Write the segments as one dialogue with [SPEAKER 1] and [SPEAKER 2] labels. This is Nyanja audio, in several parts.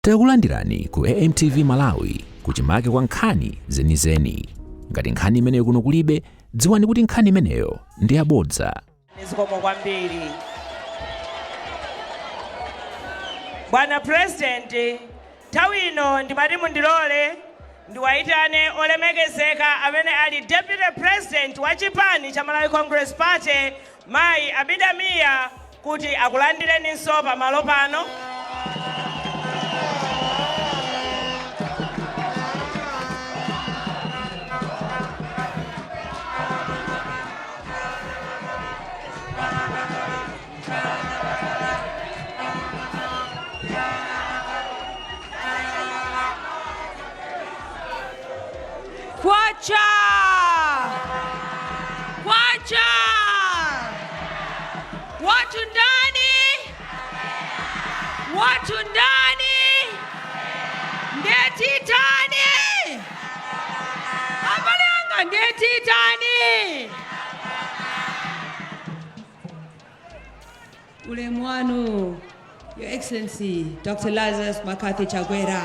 [SPEAKER 1] Takulandirani ku AMTV Malawi kuchimake kwa nkhani zenizeni. Ngati nkhani imeneyo kuno kulibe, dziwani kuti nkhani imeneyo ndi yabodza.
[SPEAKER 2] Zikomo kwambiri. Bwana President, nthawi ino ndimati mundilole ndiwayitane olemekezeka amene ali Deputy President wa chipani cha Malawi Congress Party, Mayi Abida Mia, kuti akulandireninso pamalo pano.
[SPEAKER 3] Kwacha! Kwacha! Watu ndani! Watu ndani! Ndeti tani! Abale anga ndeti tani! Ulemu wanu, Your Excellency, Dr. Lazarus Makathi Chakwera.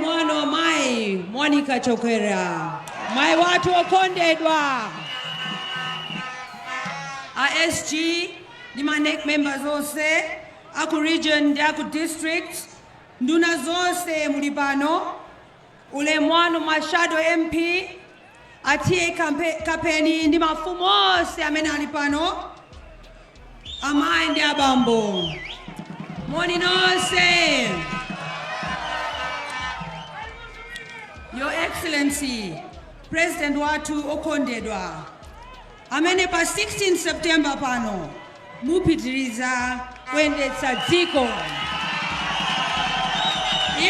[SPEAKER 3] Mwana Mai Monica Chakwera, Mai watu okondedwa. ASG ni manek members ose, aku region ndi aku district, nduna zose mulipano. Ule mwana Mashado MP, atie kapeni ndi mafumu ose amene alipano. Amai ndi abambo. Moni nose. Your Excellency, President watu okondedwa, amene pa 16 September pano, mupitiriza kwendetsa dziko.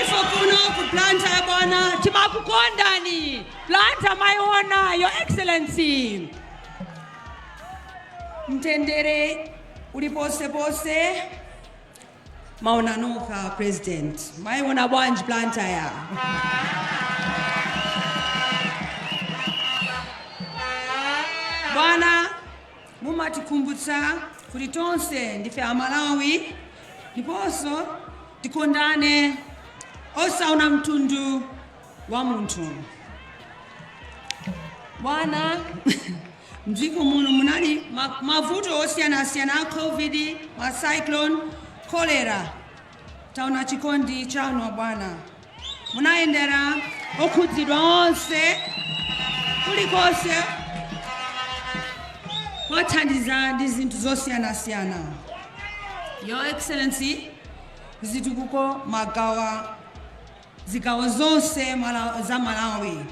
[SPEAKER 3] Ifo kuno kuplanta bwana, timakukondani, planta maiona, Your Excellency. Mtendere ulipose pose, maonanuka President, maiona bwanji planta ya. Bwana mumatikumbutsa kuti tonse ndife Amalawi ndiponso tikondane osaona mtundu wa munthu. Bwana mdziko muno munali mavuto osiyana-siyana a COVID, ma cyclone, cholera. Taona chikondi chanu bwana. Munayendera okhudzidwa onse kulikonse wathandiza ndi zinthu zosiyana-siyana. Your Excellency, zitukuko zigawo zonse za Malawi.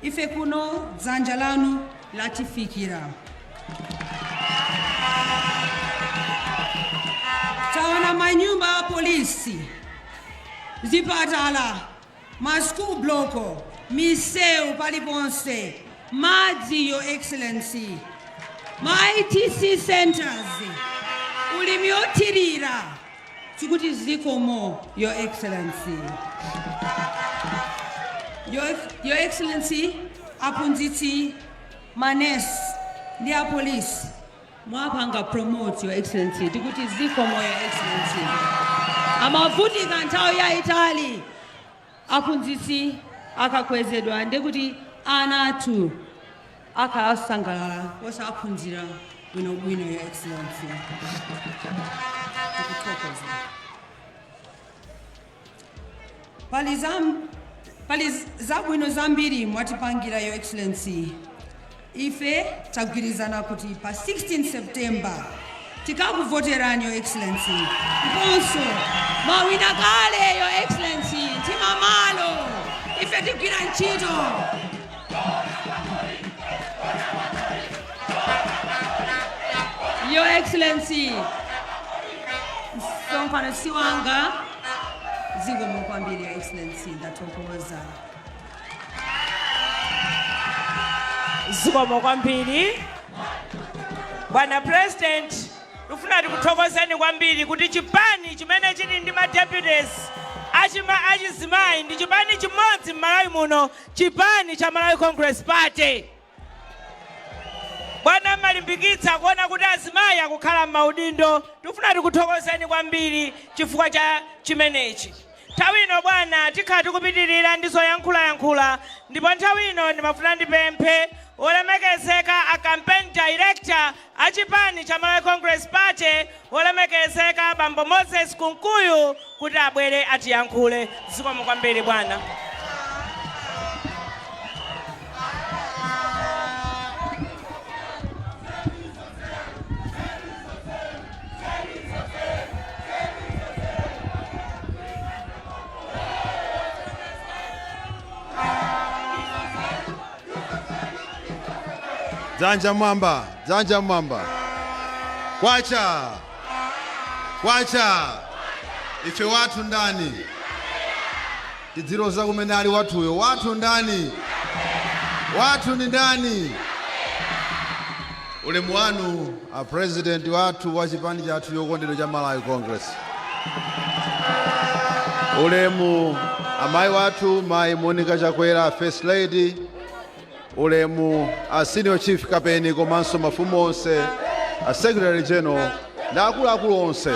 [SPEAKER 3] Ife kuno dzanja lanu latifikira. Taona manyumba a polisi, zipatala, ma school bloko, miseu paliponse, madzi, Your Excellency. My ITC centers, ulimi otirira, chikuti zikomo, Your Excellency. Your Excellency, apunziti, manes, ndiya police, mwapanga promote, Your Excellency, chikuti zikomo, Your Excellency. Amavuti kantao ya Itali, apunziti, akakwezedwa, ndekuti anatu, akasangalala wasa aphunzira bwino Your Excellency. Pali zabwino zambiri mwatipangira, Your Excellency. Ife tagwirizana kuti pa 16 September tikakuvoterani, Your Excellency. Ndiponso mawina kale, Your Excellency, timamalo ife tigwira ntchito. Your Excellency, mfano siwanga zikomo kwambiri, Your Excellency, ndathokoza.
[SPEAKER 2] Zikomo kwambiri. Bwana President, ufuna tikuthokozeni kwambiri kuti chipani chimene chili ndi ma deputies achizimayi ndi chipani chimodzi m'Malawi muno, chipani cha Malawi Congress Party. Bwana malimbikitsa kuona kuti azimayi akukhala m'maudindo. Tifuna tikuthokozeni kwambiri chifukwa cha chimenechi. Nthawi ino bwana tikhala tikupitirira ndi zoyankhula ndipo nthawi ino ndimafuna ndipemphe olemekezeka a campaign director a chipani cha Malawi Congress Party olemekezeka Bambo Moses Kunkuyu kuti abwere atiyankhule. Zikomo kwambiri bwana.
[SPEAKER 4] Dzanja mwamba. Kwacha. Ife watu ndani. Tidziroza kumene ali watuyo. Watu ndani. Watu ni ndani. Ulemu wanu a president watu wa chipani chathu chokondedwa cha Malawi Congress. Ulemu amayi watu Mayi Monica Chakwera First Lady. Ulemu a Senior Chief Kapeni komanso mafumu onse, a Secretary General na akuluakulu onse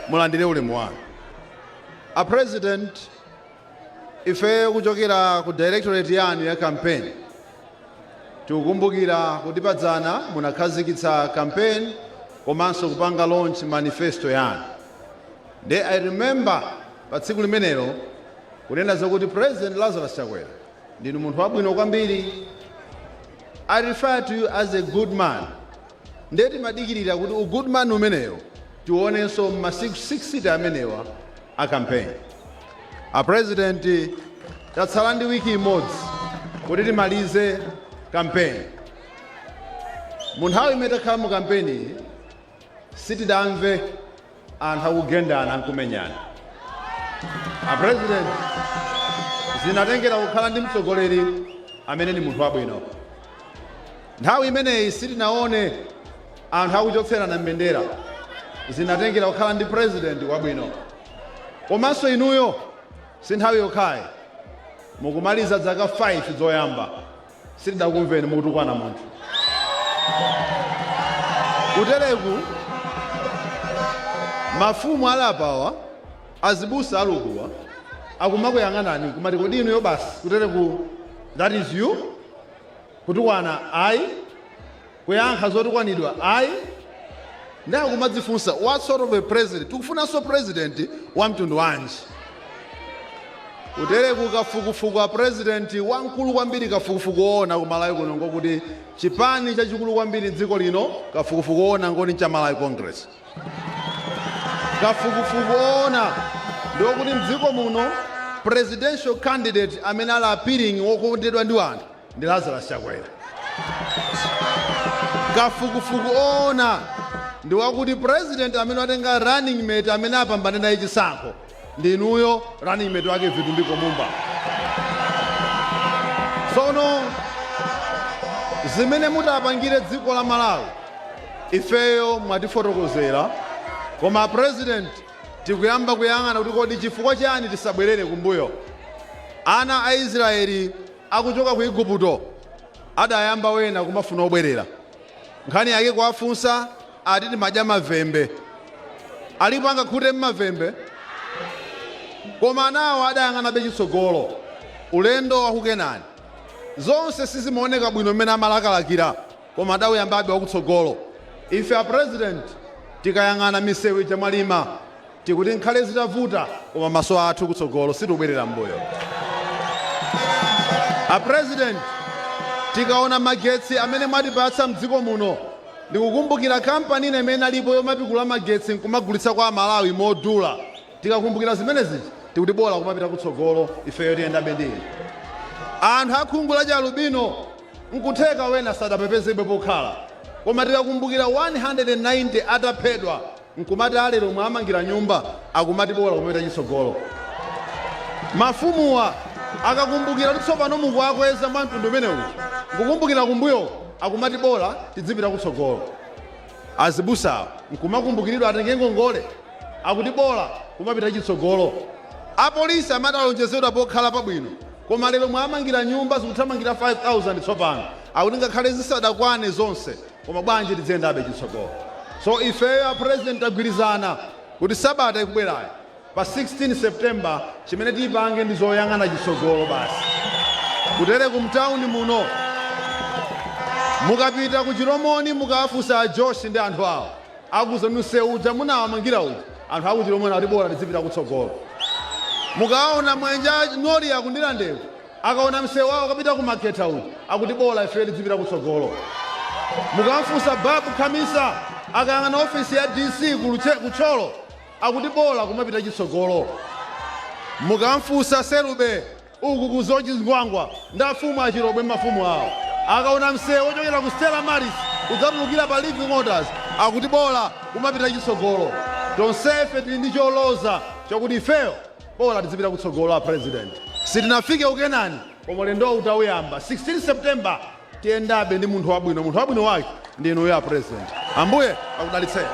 [SPEAKER 4] mulandire ulemu wanu. A President, ife kuchokera ku Directorate yanu ya campaign tikukumbukira kuti padzana munakhazikitsa campaign komanso kupanga launch manifesto yanu. I remember pa tsiku limenelo kunena zokuti President Lazarus Chakwera ndinu munthu wabwino kwambiri. I refer to you as a good man. Ndeti madikirira kuti u good man umeneyo tionenso masiku 60 amenewa a campaign. A President tatsala ndi wiki imodzi kuti timalize campaign. Munthawi imene takhala mu campaign sitidamve anthu akugendana nkumenyana. A President zinatengera kukhala ndi mtsogoleri amene ndi munthu wabwino. Nthawi imeneyi sitinaone anthu akuchotserana mbendera. Zinatengera kukhala ndi president wabwino. Komanso inuyo si nthawi yokhayi mukumaliza zaka 5 zoyamba sitidakumveni mukutukwana munthu. Kutereku mafumu alapawa azibusa alukuwa akumakuyang'anani kumati kodi inuyo basi kutereku that is you. Kutukwana ayi, kuyankha zotukwanidwa ayi. Ndaye kumadzifunsa what sort of a president? Tikufunanso president wa mtundu wanji. Kutereku kafukufuku a president wamkulu kwambiri kafukufuku ona ku Malawi kuno ngokuti chipani chachikulu kwambiri dziko lino kafukufuku ona ngoti cha Malawi Congress. Kafukufuku ona ndokuti mdziko muno presidential candidate amene ali appealing wokondedwa ndi anthu ndi Lazarus Chakwera. Kafukufuku ona ndi wakuti president amene watenga running mate amene apambane naye chisankho ndi inuyo running mate wake Vitumbiko Mumba. Sono zimene mutapangire dziko la Malawi ifeyo mwatifotokozera, koma president tikuyamba kuyang'ana kuti kodi chifukwa chani tisabwerere kumbuyo. Ana a Israeli akuchoka ku Igupto adayamba wena kumafuna obwerera. Nkhani yake kuwafunsa atiti madya mavembe. Alipo angakhute mmavembe. Koma anawo adayang'ana bechitsogolo. Ulendo wa kukenani. Zonse sizimaoneka bwino mmene amalakalakira. Koma adayambabe wakutsogolo. Ife a president tikayang'ana misewu chamwalima tikuti nkhale zitavuta koma maso athu kutsogolo situbwerera mbuyo. A president tikaona magetsi amene mwatipatsa mdziko muno ndikukumbukira kampani imene alipo yomapikula magetsi nkumagulitsa kwa Malawi modula. Tikakumbukira zimenezi tikuti bola kumapita kutsogolo ifeyo tiyenda bendini. Anthu akhungu la Chalubino nkutheka wena sadapepezebe pokhala. Koma tikakumbukira 190 ataphedwa nkumati alero mwamangira nyumba akumati bola kumapita chitsogolo. Mafumuwa akakumbukira tsopano mukuakweza mtundu umenewu nkukumbukira kumbuyo akumati bola tidzipita kutsogolo. Azibusa nkumakumbukiridwa atenge ngongole akuti bola kumapita chitsogolo. Apolisi amadalonjezedwa pokhala pabwino koma lero mwamangira nyumba zikuthamangira 5,000 tsopano akuti ngakhale zisadakwane zonse koma bwanji tidziyendabe chitsogolo. So ifeyo a president tagwirizana kuti sabata ikubwerayo pa 16 September chimene tipange ndi zoyang'ana chitsogolo basi. Kutere kumtawuni muno mukapita ku Chiromoni mukafunsa Josh ndi anthu awo akuza msewu uja munawamangira uja anthu aku Chiromoni ati bora tizipita kutsogolo. Mukaona mwenja Nori akundira ndewu akaona msewu wawo kapita ku Maketa uja akuti bora ife tizipita kutsogolo. Mukafunsa Babu Khamisa akayang'ana ofisi ya DC kucholo akuti bora kumapita chitsogolo. Mukafunsa Serube uku kuzochi Ngwangwa ndafumu achirobwe mafumu awo akaona msewu ochokera ku Stella Maris udzatulukira pa Living Waters akuti bora kumapita chitsogolo. Tonsefe tili ndi choloza chokuti ifeyo bora tizipita kutsogolo a president. Sitinafike ukenani koma ulendo utawuyamba 16 September tiyendabe ndi munthu wabwino wake ndi inuyo a president. Ambuye akudalitseni.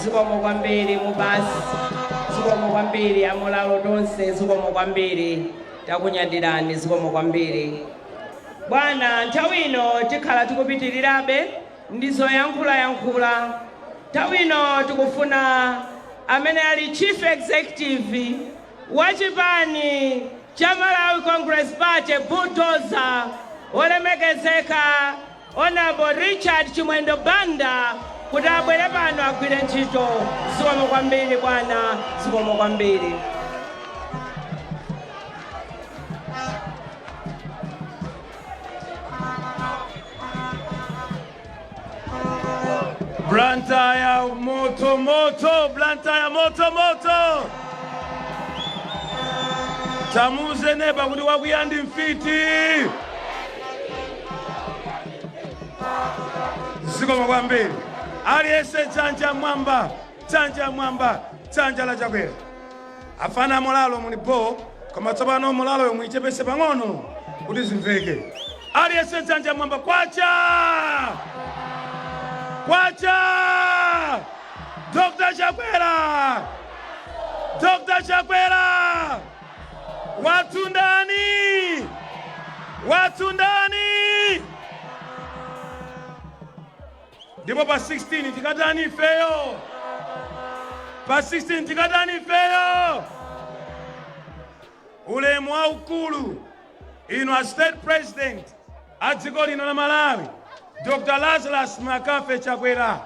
[SPEAKER 2] Zikomo kwambiri mubasi, zikomo kwambiri amulalo tonse, zikomo kwambiri takunyadirani, zikomo kwambiri. Bwana nthawi ino tikhala tikupitirirabe ndizoyankhula. Nthawi ino tikufuna amene ali Chief Executive wa chipani cha Malawi Congress Party Bulldozer olemekezeka Honorable Richard Chimwendo Banda kuti abwere pano agwire ntchito. Zikomo kwambiri bwana, zikomo kwambiri.
[SPEAKER 5] Blantyre moto, Blantyre moto. Tamuze neba kuti wakuyandi mfiti. Zikomo kwambiri. Aliyense chanja mwamba, chanja la Chakwera. Afana mulalo mulipo, koma tsopano mulalo yomwe ichepese pang'ono kuti zimveke. Aliyense chanja mwamba kwacha! Dr. Chakwera! Watu ndani! Ndipo pa 16 tikatani ifeyo. Ulemu waukulu inu a state president a dziko lino la Malawi Dr. Lazarus Makafe Chakwera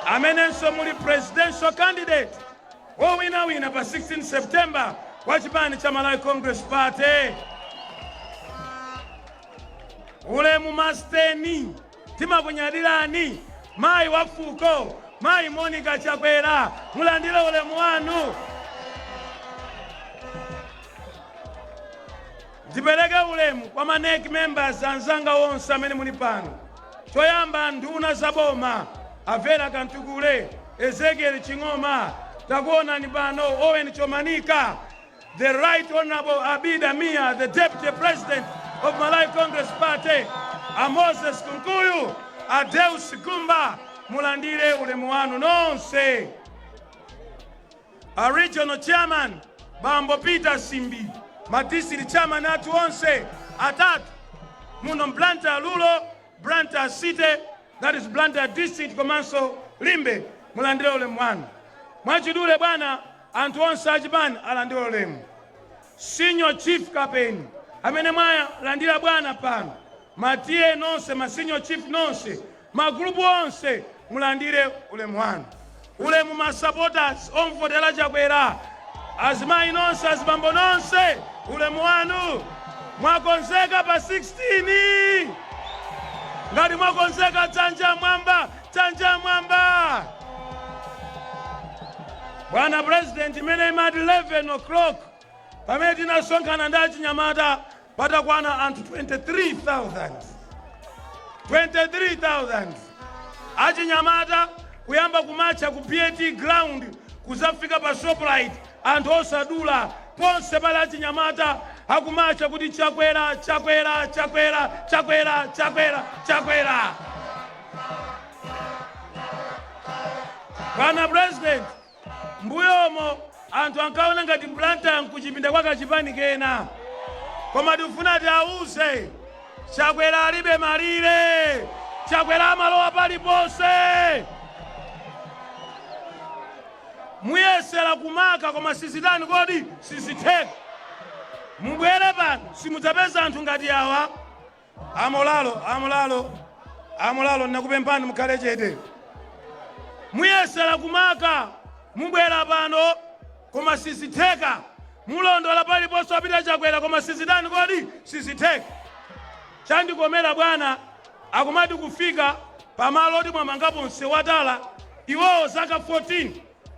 [SPEAKER 5] amenenso muli presidential candidate wowina pa 16 September wa chipani cha Malawi Congress Party. Ulemu masteni timakunyadirani mayi wafuko, mayi Monica Chakwera, mulandire ulemu wanu. Ndipereke ulemu kwa maneki members anzanga wonse amene muli pano. Choyamba nduna zaboma Avera Kantukule, Ezekiel Chingoma, takuona ni pano Owen Chomanika, the Right Honorable Abida Mia, the Deputy President of Malawi Congress Party, a Moses Kunkuyu, a Deus Kumba, mulandire ulemu wanu nonse. A Regional Chairman, Bambo Peter Simbi, District Chairman atu onse, atatu, muno Blantyre Lulo, Blantyre City, that is Blantyre District Komanso Limbe, mulandire ulemu wanu. Mwachidule bwana, antu onse achipani alandire ulemu. Senior Chief Kapeni, amene mwaya landira bwana pano. Matie nonse, ma senior chief nonse, ma grupu onse, mulandire ulemu wanu. Ulemu ma supporters, omfotela Chakwera, azimayi nonse, azibambo nonse, ulemu wanu. Mwakonzeka pa 16. Ngati mwakonzeka chanja mwamba. Bwana President, imene imati 11 o'clock, pamene tinasonkhana ndi achinyamata patakwana anthu 23,000. Achinyamata kuyamba kumacha ku PAT ground kuzafika pa Shoprite, anthu osadula ponse pala achinyamata akumacha kuti Chakwera, Chakwera, Chakwera, Chakwera, Chakwera, Chakwera. Bwana President, mbuyomo anthu ankaona ngati Blantyre nkuchipinda kwa kachipani kena. Koma tikufuna tiawuze Chakwera alibe malire, Chakwera amalowa paliponse. Muyesera kumaka koma sizitani kodi sizitheka. Mubwere pano simudzapeza anthu ngati awa. Amolalo nakupempani mukhale chete. Muyesera kumaka mubwera pano koma sizitheka. Mulondola paliponse apita Chakwera koma sizitani kodi sizitheka. Chandikomera bwana akumati kufika pamalo oti mwamangapo msewu watala iwowo zaka 14,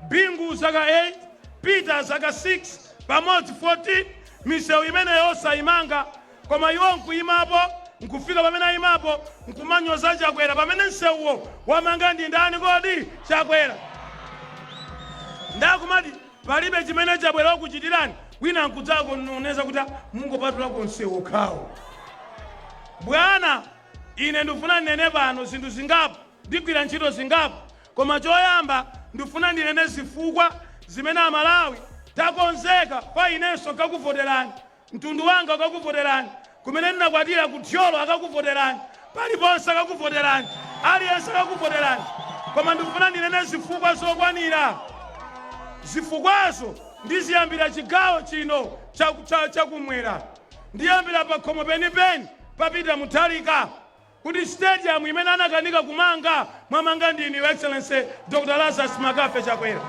[SPEAKER 5] Bingu zaka 8, Peter zaka 6, pamodzi 14, misewu imene yosayimanga koma iwo nkuyimapo nkufika pamene ayimapo nkumanyoza Chakwera pamene msewuwo wamanga ndi ndani kodi Chakwera. Ndakumati palibe chimene Chakwera wakuchitirani wina nkudzako noneza kuti mungopatulako msewu okhawo. Bwana ine ndifuna nene pano zinthu zingapo ndigwira ntchito zingapo koma choyamba ndifuna ndinene zifukwa zimene Amalawi takonzeka pa inenso kakuvoterani, mtundu wanga akakuvoterani, kumene ndinakwatira kutyolo akakuvoterani, paliponse akakuvoterani, aliyense akakuvoterani. Koma ndifuna ndinene zifukwa zokwanira. Zifukwazo ndiziyambira chigawo chino chakumwera. Ndiyambira pa khomo penipeni papita Mutharika kuti stadium imene anakanika kumanga mwamanga ndini Your Excellency Dr. Lazarus Makafe Chakwera.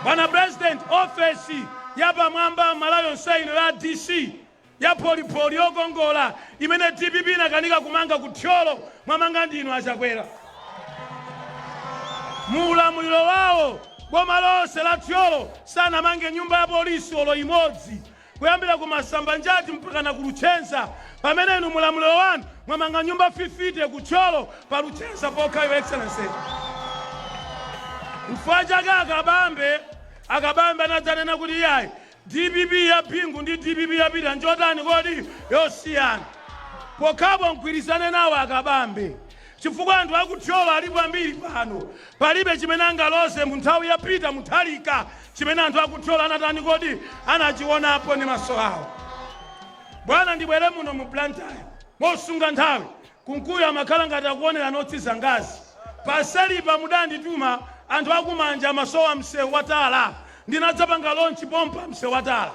[SPEAKER 5] Bwana President, office ya pamwamba Malawi yonse ino ya DC ya polipoli yokongola imene DPP inakanika kumanga kutyolo mwamanga ndinu Achakwera. Muulamuliro wawo boma lonse la Tyolo sanamange nyumba ya polisi olo imodzi kuyambira ku Masambanjati mpaka na ku Luchenza pamene inu mulamuliro wanu mwamanga nyumba 50 ku Tyolo pa Luchenza pokha. Your Excellency, mfwa chake akabambe anadzanena kuti yayi DPP ya Bingu ndi DPP ya Peter njotani kodi yosiyana pokhapo mgwirizane nawo akabambe chifukwa anthu akutyolo alipo ambiri pano palibe chimene angaloze mu nthawi ya Peter Mutharika chimene anthu akutyolo anatani kodi anachionapo ndi maso awo. Bwana ndibwere muno mu Blantyre mosunga nthawi kunkuya amakhala ngati akuonera notsiza ngazi paselipa mudandituma anthu akumanja masowa msewu watala ndinadzapanga lonchi pompa msewu watala.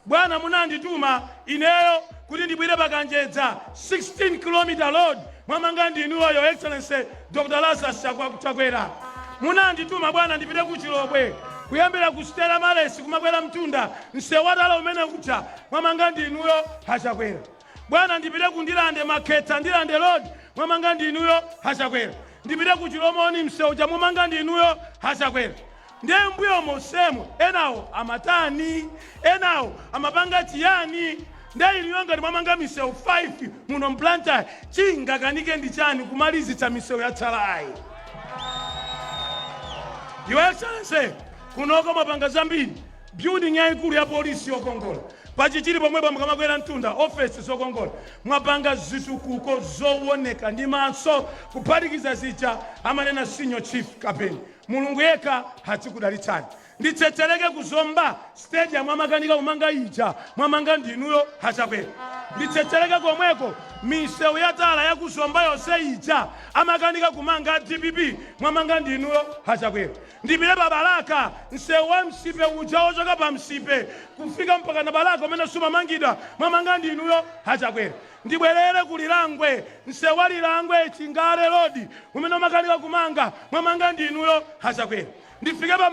[SPEAKER 5] Bwana munandituma ineyo kuti ndibwire pakanjedza 16 km road mwamanga ndinuyo Your Excellency Dr. Lazarus Chakwera. Munandituma bwana ndipite ku Chilobwe kuyambira ku Stella Malesi kumakwera Mtunda msewu watala umene uja mwamanga ndinuyo Achakwera. Bwana ndipite ku Ndilande Makhetha Ndilande road mwamanga ndinuyo Achakwera. Ndipite ku Chilomoni msewu ja mwamanga ndinuyo Achakwera. Ndiye mbuyo mosemo enawo amatani enawo amapanga chiyani ndiye iliyonga mwamanga misewu 5 muno Blantyre chingakanike ndi chani kumalizitsa misewu yatsalayi. Your Excellency, kunoko mapanga zambiri building yaikulu ya polisi yokongola pachichiri pomwepo mukamakwera Mtunda office zokongola mwapanga zitukuko zowoneka ndi maso kuphatikiza zija amanena senior chief kapeni. Mulungu yekha hatikudalitsani. Nditsetsereke kuzomba stadium amakanika kumanga ija mwamanga ndinuyo Achakwera. Nditsetsereke komweko misewu yatala yakuzomba yonse ija amakanika kumanga DPP mwamanga ndinuyo Achakwera. Ndipite pa Balaka msewu wa msipe uja wochoka pa msipe kufika mpaka na Balaka umene sumamangidwa mwamanga ndinuyo Achakwera. Ndibwerere ku Lilangwe msewu wa Lilangwe Chingale road umene umakanika kumanga mwamanga ndinuyo Achakwera. Ndifike pa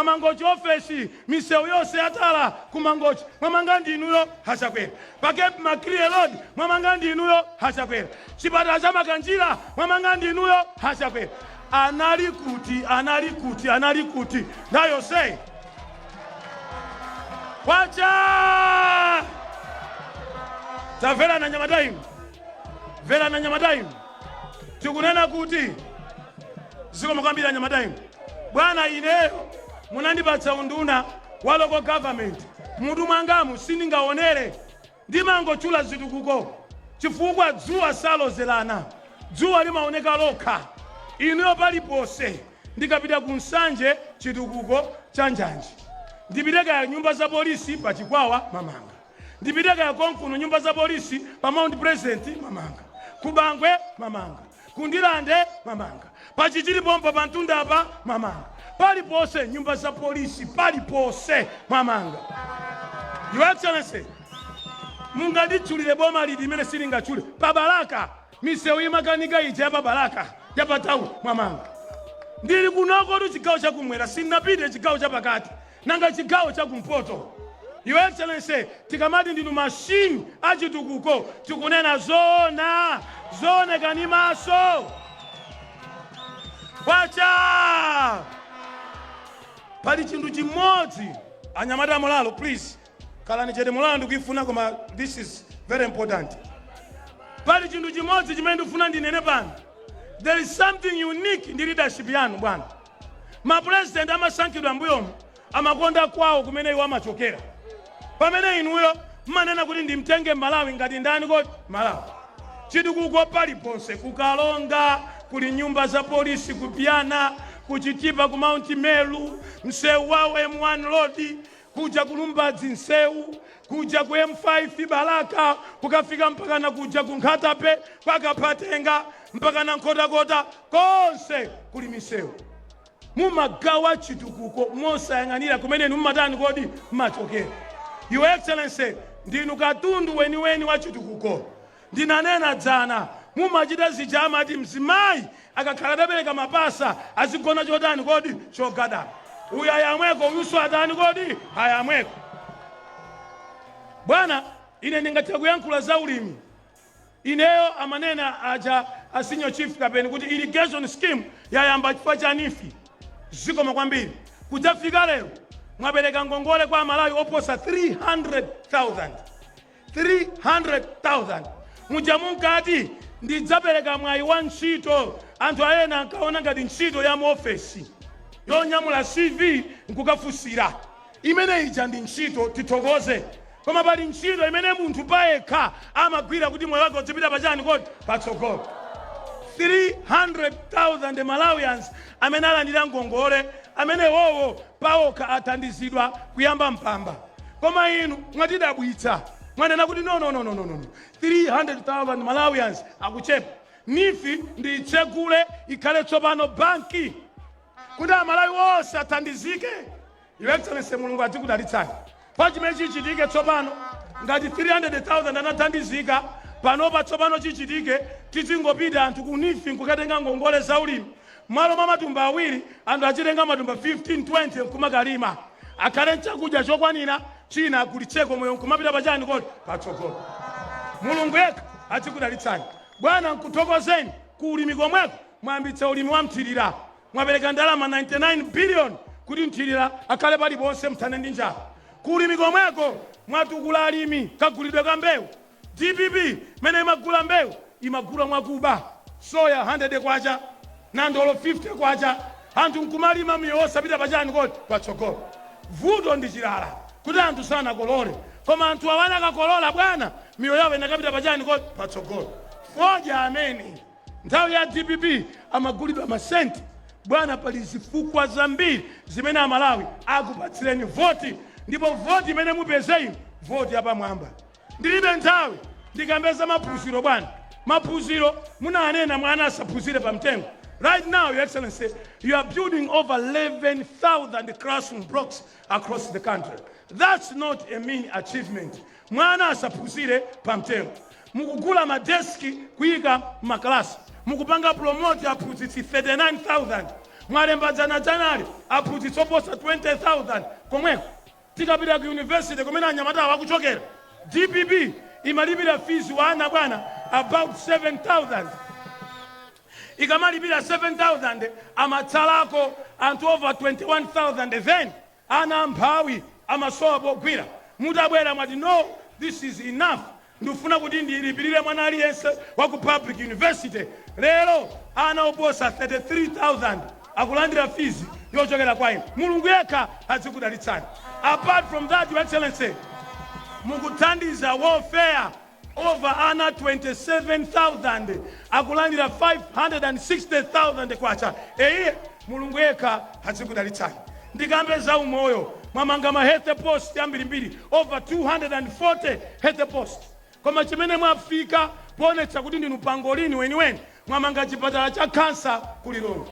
[SPEAKER 5] Mangochi office misewu yonse yatala ku Mangochi mwamanga ndinuyo Achakwera. Pa Cape Maclear road mwamanga ndinuyo Achakwera. Chipatala cha Makanjira mwamanga ndinuyo Achakwera. Anali kuti nayo say wacha tavela na Nyamadaimu vela na Nyamadaimu tikunena kuti ziko mukambira Nyamadaimu. Bwana ineyo munandipatsa unduna wa local government mutu mwangamu sindingaonere ndimangochula zitukuko chifukwa dzuwa salozelana, dzuwa limaoneka lokha. Inuyo palipose ndikapita kunsanje chitukuko cha Njanji, ndipiteka ya nyumba za polisi pa Chikwawa mamanga, ndipiteka ya konkuno nyumba za polisi pa Mount President mamanga, kubangwe mamanga, kundilande mamanga, pachichili pompa pantundapa mamanga, palipose nyumba za polisi, palipose mamanga. Your Excellency, mungadichulile boma lidi mene silingachule pa Baraka, misewu imakanika ije ya pa Baraka ya patawu mamanga. Ndili kunoko tu chigawo cha kumwera, sinapite chigawo cha pakati nanga chigawo cha kumpoto. Your Excellency, tikamati ndinu machine achitukuko tikunena zona zone kanimaso wacha. Pali chintu chimodzi anyamata mulalo, please kalani chete mulalo ndikuifuna koma this is very important. Pali chintu chimodzi chimene ndifuna ndinene pano. There is something unique in the leadership yanu bwana. Ma president amasankhidwa mbuyomu amakonda kwawo kumene iwo amachokera. Pamene inuyo manena kuti ndimtenge Malawi ngati ndani kodi Malawi. Chitukuko paliponse kukalonga, kuli nyumba za polisi kupyana, kuchitipa ku Mount Meru, msewu wa M1 Road, kuja kulumbadzi msewu, kuja ku M5 Baraka, kukafika mpaka na kuja ku Nkhatape, paka Patenga, mpaka na Nkhotakota, konse kuli misewu. Mumagawa chitukuko mosayang'anira kumene mumatani kodi machokera. Your Excellency, ndinu katundu weniweni wa chitukuko. Ndinanena dzana, mumachita zijama ati mzimayi akakhala tabereka mapasa azigona chotani kodi chogadana. Uyu ayamweko, uyuso atani kodi ayamweko. Bwana, ine ndingatha kuyankhula za ulimi. Ineyo amanena aja Senior Chief Kapeni kuti irrigation scheme yayamba chifukwa cha nifi. Zikoma kwambiri. Kutafika lero mwabereka ngongole kwa Malawi oposa 300,000. 300,000. Mujamunkati ndidzapereka mwayi wa ntchito anthu ayena ankaona ngati ntchito ya muofesi yonyamula CV nkukafusira. Imene ija ndi ntchito tithokoze. Koma pali ntchito imene munthu payekha amagwira kuti moyo wake udzipita pachani kodi patsogolo. 300,000 Malawians amene alandira ngongole, amene wowo paokha athandizidwa kuyamba mpamba. Koma inu mwatidabwitsa mwanena kuti no 300,000 Malawians akuchepa. Nifi nditsegule ikhale tsopano banki kuti Malawi wonse athandizike. Your Excellency, Mulungu atikudalitsani. Pa chimene chichitike tsopano ngati 300,000 anathandizika, panopa tsopano chichitike titingopita anthu ku nifi nkukatenga ngongole za ulimi. Malo mwa matumba awiri anthu achitenga matumba 15-20 nkumakalima. Akhale chakudya chokwanira china kulitseko moyo nkumapita pachani kodi patsogolo. Mulungu yekha atikudalitsani. Bwana nkuthokozeni ku ulimi komweko mwayambitsa ulimi wa mthirira. Mwapereka ndalama 99 billion kuti mthirira akhale paliponse mthane ndi njala. Ku ulimi komweko mwatukula alimi kagulidwe ka mbewu. DPP mene imagula mbewu imagula mwakuba. Soya 100 kwacha, nandolo 50 kwacha, anthu nkumalima miyosa pita pachani kodi patsogolo. Vuto ndi chilala kuti anthu sana kolole, koma anthu awana kakolola bwana miyoyo yawo inakapita pachani kodi patsogolo. Foja amene nthawi ya DPP amagulidwa masenti. Bwana pali zifukwa zambiri zimene Amalawi akupatsireni voti, ndipo voti imene mupeze inu voti yapamwamba. Ndilibe nthawi ndikambeza maphunziro bwana. Maphunziro munanena mwana asaphunzire pamtengo. Right now, Your Excellency, you are building over 11,000 classroom blocks across the country. That's not a mean achievement. Mwana asaphunzire pamtengo. Mukugula madeski kuyika maklasi. Mukupanga promote aphunzitsi 39,000. Mwalemba janali aphunzitsi oposa 20,000 komweko. Tikapita ku university kumene anyamata wakuchokera. DPP imalipira fees wana bwana about 7,000. Ikamalipira 7,000 amatsalako anthu over 21,000 then ana mphawi amasowa pogwira. Mutabwera mwati no, this is enough. Ndifuna kuti ndilipirire mwana aliyense wa ku public university. Lero ana oposa 33,000 akulandira fees yochokera kwa inu. Mulungu yekha azikudalitsani. Apart from that, Your Excellency, mukuthandiza warfare over ana 27,000 akulandira 560,000 kwacha. Mulungu yekha azikudalitsani. Ndikambe za umoyo mwamanga ma health post ambirimbiri over 240 health post. Koma chimene mwafika poonetsa kuti ndinu pangolini weniweni mwamanga chipatala cha kansa kulilongo.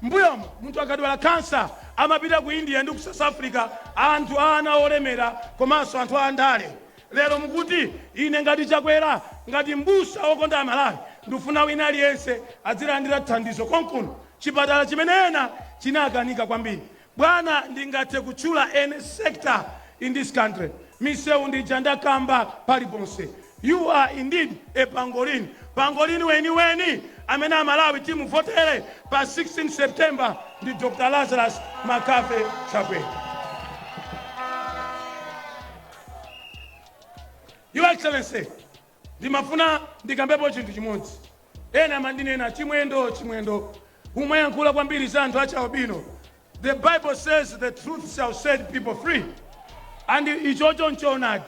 [SPEAKER 5] Mbuyomo munthu akadwala kansa amapita ku India ndi ku South Africa, anthu ana olemera komanso anthu andale. Lero mukuti ine ngati Chakwera ngati mbusa wokonda Malawi ndifuna wina aliyense azilandira thandizo konkuno chipatala chimene ena chinakanika kwambiri. Bwana ndingathe kutchula any sector in this country, misewu ndijanda kamba paliponse. You are indeed a pangolini. Pangolini weni amene Amalawi timuvotere pa 16 September ndi Dr. Lazarus Makafe Chakwera. Your Excellency, ndimafuna ndikambepo chinthu chimodzi. Ena mandinena chimwendo umayankhula kwambiri za anthu achaubino. The Bible says the truth shall set people free. And ichocho nchoonadi.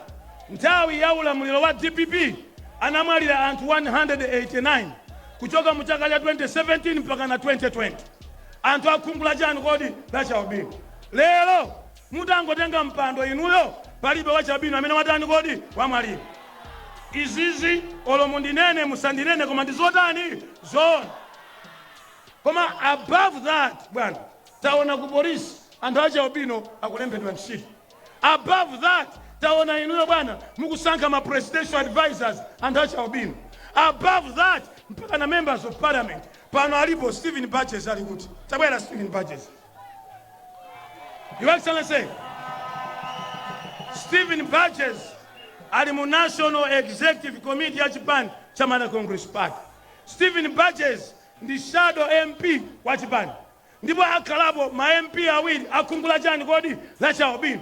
[SPEAKER 5] Nthawi ya ulamuliro wa DPP anamwalira anthu 189 kuchoka mu chaka cha 2017 mpaka na 2020. Anthu akhungula chanu kodi lachaubino. Lero mutangotenga mpando inuyo palibe wachaubino amene watani kodi wamwalira. Izizi olomundinene musandinene koma ndizotani zona. Koma above that bwana taona ku polisi anthu achaubino akulembedwa ntchito. Above that taona inuyo bwana mukusankha ma presidential advisors anthu achaubino. Above that mpaka na members of parliament pano alipo Stephen Batches ali kuti tabwera Stephen Batches. Your Excellency, Stephen Batches ali mu National Executive Committee ya chipani cha Malawi Congress Party. Stephen Batches ndi shadow MP wa chipani. Ndipo akhalapo ma MP awiri akhungula chani kodi lachaubino.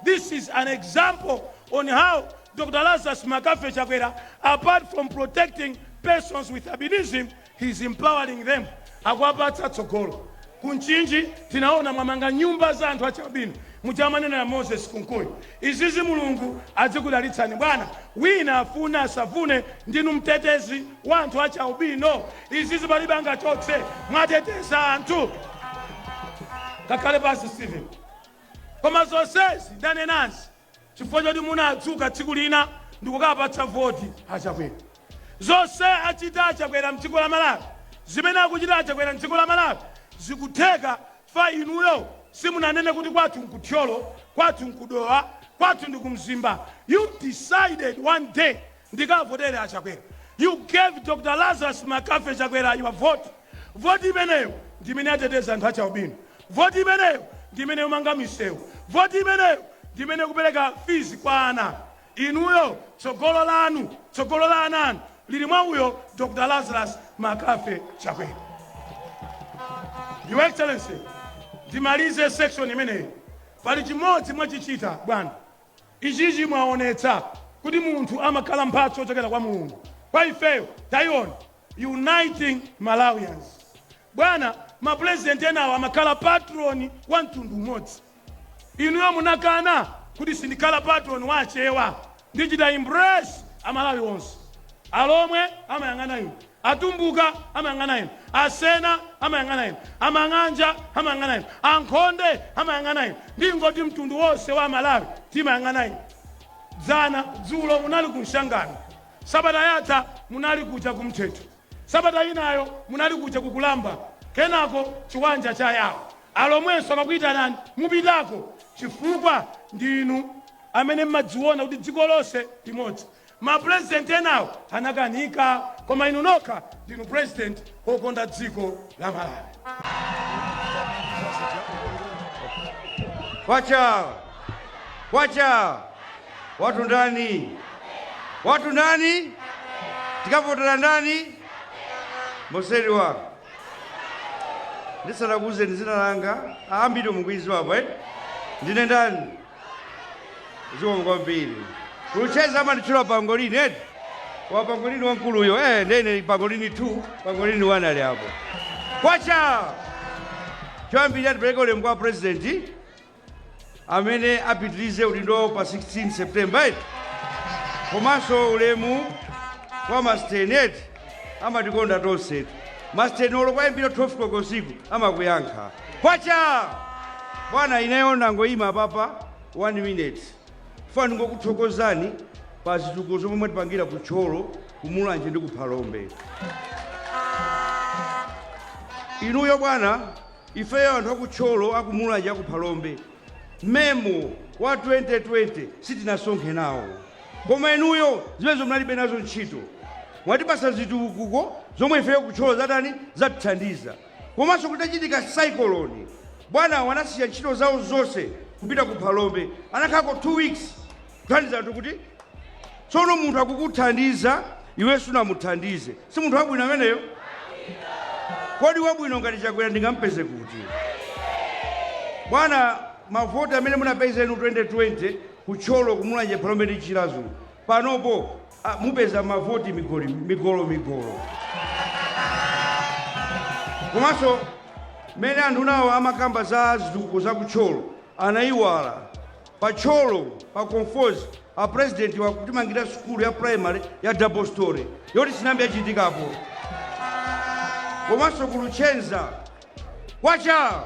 [SPEAKER 5] This is an example on how Dr. Lazarus Makafe Chakwera, apart from protecting persons with albinism, he is empowering them. Akwapatsa tsogolo. Kunchinji tinaona mwamanga nyumba za anthu achaubino muchamanena ya Moses Kunkuyi. Izizi Mulungu azikudalitsani bwana. Wina afuna asafune ndinu mtetezi wa anthu achaubino. Izizi palibe angachotse mwateteza anthu. Kakale pasi Stephen. Koma zonsezi ndanenansi chifukwa choti munadzuka tsiku lina ndikukapatsa voti achakwera. Zonse achita achakwera mdziko la Malawi zimene akuchita achakwera mdziko la Malawi zikutheka fa inuyo simunanene kuti kwathu nkuthyolo, kwathu nkudowa, kwathu ndikumzimba. You decided one day ndikavotere achakwera. You gave Dr. Lazarus Makafe Chakwera your vote. Vote imeneyo ndimene ateteza anthu achaubino. Vote imeneyo ndimene umanga misewu. Vote imeneyo ndimene kupereka fees kwa ana. Inuyo tsogolo lanu, tsogolo la ananu lili mwa uyo Dr. Lazarus Makafe Chakwera. Your Excellency, ndimalize section imeneyi. Pali chimodzi mwachichita bwana. Ichichi mwaonetsa kuti munthu amakhala mphatso ochokera kwa Mulungu. Kwa ifeyo tayiona uniting Malawians. Bwana ma president enawo amakhala patroni wa mtundu umodzi. Inuyo munakana kuti sindikhala patroni wachewa. Ndichita embrace Amalawi onse. Alomwe amayang'ana inu. Atumbuka amayang'ana inu. Asena amayang'ana inu. Amang'anja amayang'ana inu. Ankhonde amayang'ana inu. Ndingoti mtundu wonse wa Malawi timayang'ana inu. Dzana dzulo munali kumshangano. Sabata yatha munali kuja kumthetho. Sabata inayo munali kuja kukulamba. Kenako chiwanja cha yawo. Alomwenso akakuita nani mupitako chifukwa ndinu amene mmadziona kuti dziko lonse limodzi. Ma president enawo anakanika koma inu nokha ndinu president wokonda dziko la Malawi.
[SPEAKER 6] Wacha watu ndani, watu ndani tikavotera ndani moseriwa ndisanakuze ndizina langa ambiri mukwizi wapo ndine ndani ziwongo kwambiri kucheza ama ndichula pangolini wa pangolini wankuluyo ndene pangolini 2 pangolini 1 ali hapo. Kwacha choyambirira tipereke ulemu kwa president amene apitirize udindo pa 16 September. Komanso ulemu kwa mastenet amatikonda tonse. Mastenolo kwa mpira 12 koloko usiku amakuyankha. Kwacha! Bwana inayoona ngoyima papa 1 minute. Fani ngokuthokozani pa zitukuzo momwe tipangira kutcholo kumulanje ndi kuphalombe. Inuyo bwana ifeyo anthu akutcholo akumulanje akuphalombe. Memo wa 2020 sitinasonkhe nawo. Koma inuyo zimezo mnalibe nazo ntchito. Mwatipasa zitukuko zomwe ifeyo kutcholo zatani zatithandiza. Komanso kutachitika cyclone. Bwana wanasiya ntchito zawo zonse kupita kuphalombe. Anakhako 2 weeks kuthandiza anthu kuti tsono munthu akukuthandiza iwe sunamuthandize. Si munthu wabwino ameneyo? Kodi wabwino ngati Chakwera ndingampeze kuti? Bwana mavoti amene munapeza inu 2020 kutcholo kumulanje phalombe ndi Chirazulu. Panopo mupeza mavoti migolo. Komanso mene anthu nawo amakamba za zitukuko za kutcholo anayiwala pa tcholo pa Konfozi a president wakutimangira skulu ya primary ya double story yoti sinambi yachitikapo. Komanso kuluchenza kwacha.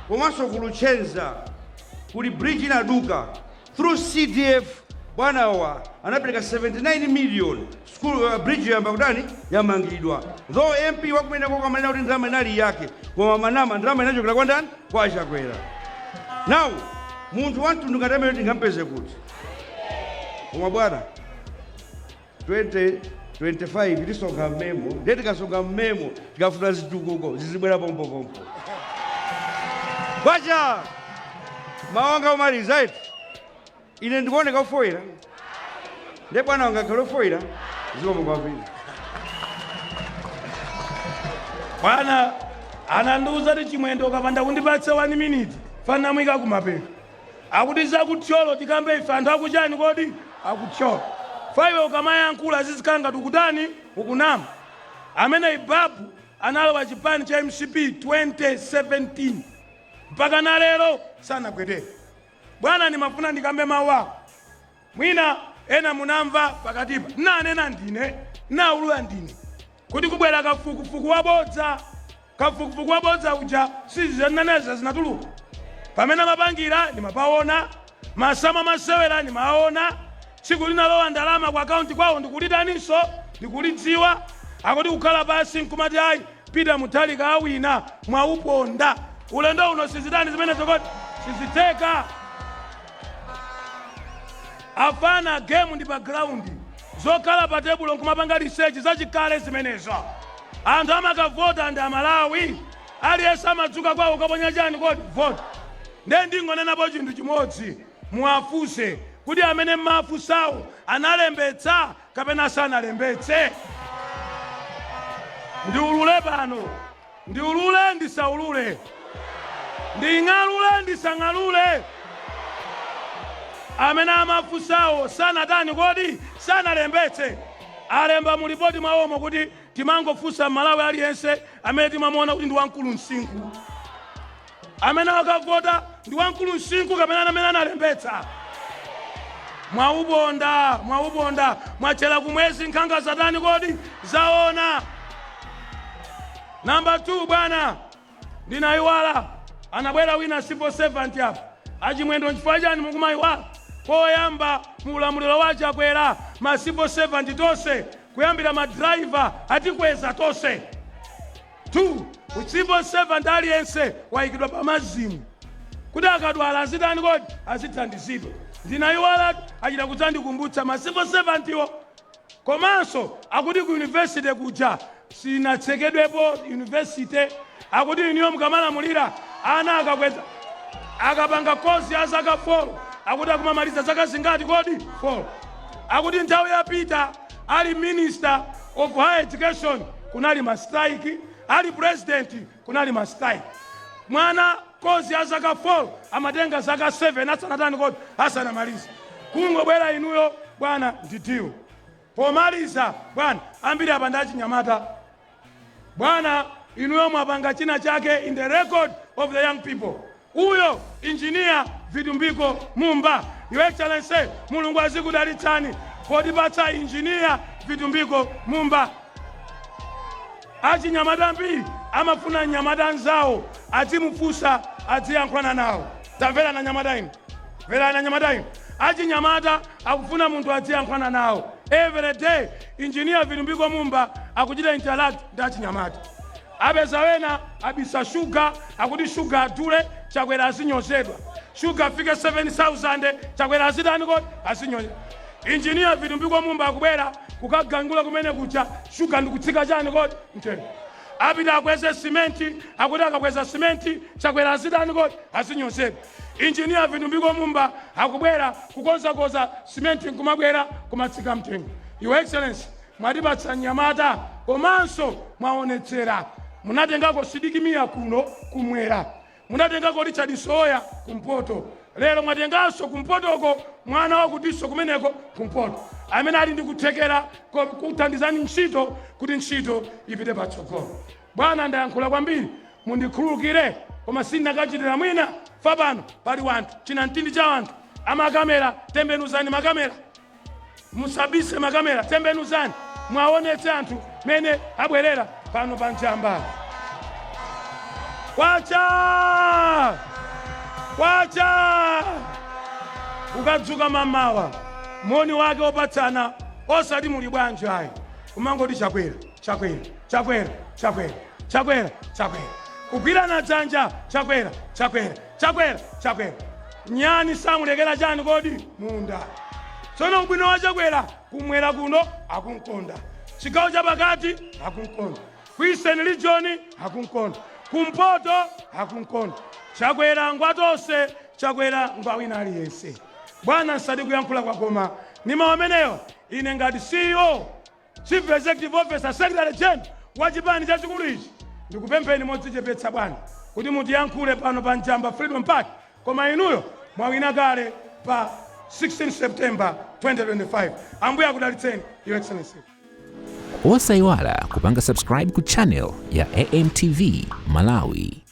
[SPEAKER 6] Komanso kuluchenza kuli bridge inaduka through CDF. Bwana wa anapereka 79 million school bridge yamba kutani yamangidwa. Though MP wakumena kwa manena kuti ndalama inali yake koma manama ndalama inachokera kwa ndani kwa Chakwera. Now munthu wantundu ngati amene tingampeze kuti? Koma bwana 2025 tisonga memo ndeti kasonga memo tikafuna zitukuko zizibwera pompo. Kwacha mawanga umaliza iti ine ndikuoneka ufoira nde bwana wanga kale ufoira zikomo kwambiri.
[SPEAKER 5] Bwana anandiuza kuti chimwendo ukapanda kundipatsa 1 minute fana mwika kumapeto. Akuti zakutcholo tikambe ife anthu akuchani kodi akutcholo. Faiwe ukamayankhula azizikanga tukutani ukunama. Amene Ibabu analowa chipani cha MCP 2017 mpaka na lero sanabwerere. Bwana nimafuna ndikambe mawu ako. Mwina ena munamva pakatipa nanena ndine naulula ndine kuti kubwera kafukufuku wabodza uja sizananeza zinatuluka. Pamene mapangira ndimapaona, masama masewera ndimaona, tsiku linalowa ndalama kwa akaunti kwawo ndikulitaninso ndikulidziwa. Akuti kukhala pasi nkumati ayi pita muthalika awina mwauponda. Ulendo uno sizidani zimene zokoti siziteka. Afana game ndi background zokhala pa table nkumapanga research zachikale zimenezo. Anthu amakavota ndi Amalawi aliyense amadzuka kwawo kaponya chani kodi vote. Nde ndingonenapo chinthu chimodzi muafuse kuti amene mafusawo analembetsa kapena sanalembetse. Ndiulule pano, ndiulule ndisaulule, nding'alule ndisang'alule. Amene amafusawo sanatani kodi sanalembetse alemba mulipoti mwawomo kuti timangofusa Malawi aliyense amene timamuona kuti ndi wamkulu msinku. Amene wakavota ndi wamkulu msinku kapena amene analembetsa. Mwaubonda mwachera kumwezi nkhanga satani kodi zaona. Number 2 bwana ndinayiwala anabwera wina civil servant hapa achimwendo nchifukwa chani mukumayiwala. Poyamba muulamuliro wa Chakwera ma civil servant tonse kuyambira ma driver atikweza tonse. 2 civil servant aliyense wayikidwa pamazimu kuti akadwala azitani kodi azithandizidwa. Ndinayiwala achita kudzandikumbutsa ma civil servant iwo. Komanso akuti ku university kuja sinatsekedwepo university. Akuti iniyo mukamalamulira ana akakweza akapanga kozi ya zaka 4 akuti akumamaliza zaka zingati kodi 4. Akuti nthawi yapita ali minister of higher education kunali ma strike, ali president kunali ma strike. Mwana kozi ya zaka 4 amatenga zaka 7 asanatani kodi asanamaliza. Kungobwera inuyo bwana nditiwo. Pomaliza bwana ambiri apandachi nyamata. Bwana inuyo mwapanga china chake in the record of the young people. Uyo engineer Vitumbiko Mumba, Your Excellency, Mulungu azikudalitsani podipatsa engineer Vitumbiko Mumba. Achinyamata mbiri amafuna nyamata nzawo atimufusa atiyankhulana nawo. Tamvera na nyamata ino, vera na nyamata ino. Achinyamata akufuna munthu atiyankhulana nawo. Every day engineer Vitumbiko Mumba akuchita interact ndi achinyamata. Apeza wena abisa sugar akuti sugar adule chakwera asinyozedwa. Sugar afike 7,000 chakwera asidani kodi asinyozedwa. Engineer Vitumbiko Mumba akubwera kukagangula kumene kucha sugar ndikutsika chani kodi mthenga. Apita akweze simenti akuti akakweza simenti chakwera asidani kodi asinyozedwa. Engineer Vitumbiko Mumba akubwera kukonza simenti nkumabwera kumatsika mthenga. Your Excellency, mwatipatsa nyamata komanso mwaonetsera. Munatengako Sidikimia kuno kumwera. Munatengako Richard Soya kumpoto. Lero mwatenganso kumpotoko mwana wakudiso kumeneko kumpoto. Amene ali ndikuthekera kuthandizani ntchito kuti ntchito ipite patsogolo. Bwana ndayankhula kwambiri mundikhululukire koma sindakachitira mwina fa pano pali wanthu china mtindi cha wanthu amakamera tembenuzani makamera. Musabise makamera tembenuzani mwaonetse anthu mene abwerera pano panjamba. Kwacha ukadzuka mamawa moni wake opatsana osati muli bwanji ayi kumangoti chakwera kugwirana dzanja chakwera nyani samulekera chani kodi munda. Tsono ubwino wa chakwera kumwera kuno akunkonda, chigawo cha pakati akunkonda, ku Eastern Region akunkonda, kumpoto akunkonda. Chakwera ngwatonse chakwera ngwawina aliyense. Bwana nsati kuyankhula kwakoma nima wamenewa ine ngati CEO Chief Executive Officer Secretary General wa chipani chachikulu ichi ndikupempheni modzichepetsa bwana kuti mutiyankhule pano pa Njamba Freedom Park, koma inuyo mwawina kale pa 16 September 2025. Ambuye akudalitseni, Your Excellency.
[SPEAKER 1] Osayiwala kupanga subscribe ku channel ya AMTV Malawi.